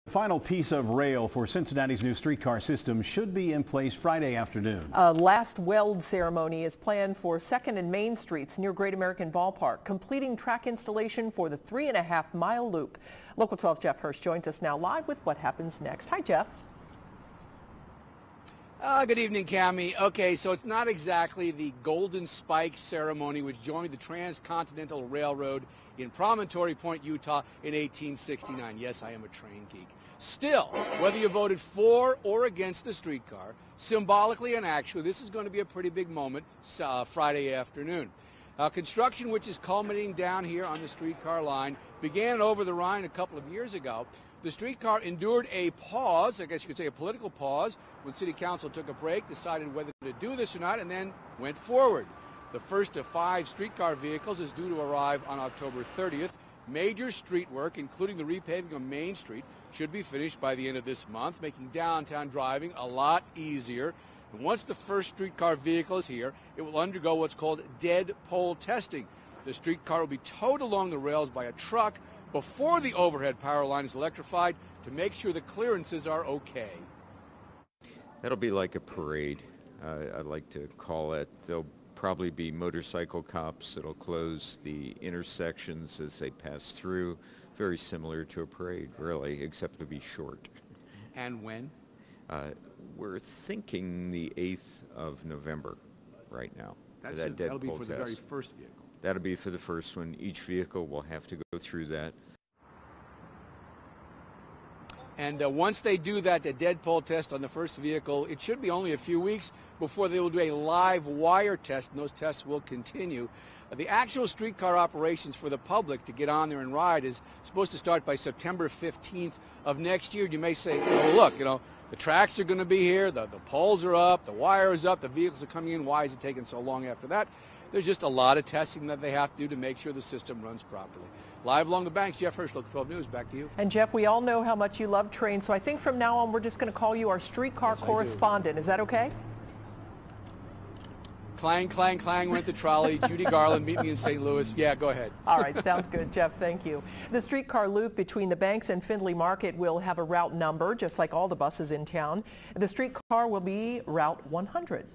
The final piece of rail for Cincinnati's new streetcar system should be in place Friday afternoon. A last weld ceremony is planned for 2nd and Main Streets near Great American Ballpark, completing track installation for the 3.5-mile loop. Local 12's Jeff Hirsch joins us now live with what happens next. Hi, Jeff. Good evening, Cammie. Okay, so it's not exactly the Golden Spike ceremony which joined the Transcontinental Railroad in Promontory Point, Utah in 1869. Yes, I am a train geek. Still, whether you voted for or against the streetcar, symbolically and actually, this is going to be a pretty big moment Friday afternoon. Construction, which is culminating down here on the streetcar line, began over the Rhine a couple of years ago. The streetcar endured a pause, I guess you could say a political pause, when City Council took a break, decided whether to do this or not, and then went forward. The first of 5 streetcar vehicles is due to arrive on October 30th. Major street work, including the repaving of Main Street, should be finished by the end of this month, making downtown driving a lot easier. And once the first streetcar vehicle is here, it will undergo what's called dead pole testing. The streetcar will be towed along the rails by a truck before the overhead power line is electrified to make sure the clearances are okay. That'll be like a parade, I like to call it. There'll probably be motorcycle cops that'll close the intersections as they pass through. Very similar to a parade, really, except it'll be short. And when? We're thinking the 8th of November right now. That'll be for the very first vehicle. That'll be for the first one. Each vehicle will have to go through that. And once they do that, the dead pole test on the first vehicle, it should be only a few weeks before they will do a live wire test, and those tests will continue. The actual streetcar operations for the public to get on there and ride is supposed to start by September 15th of next year. You may say, well, look, the tracks are going to be here, the poles are up, the wire is up, the vehicles are coming in. Why is it taking so long after that? There's just a lot of testing that they have to do to make sure the system runs properly. Live along the banks, Jeff Hirsch, Local 12 News, back to you. And Jeff, we all know how much you love trains, so I think from now on we're just going to call you our streetcar correspondent. Is that okay? Clang, clang, clang went the trolley. Judy Garland, meet me in St. Louis. Yeah, go ahead. All right, sounds good, Jeff. Thank you. The streetcar loop between the banks and Findlay Market will have a route number, just like all the buses in town. The streetcar will be Route 100.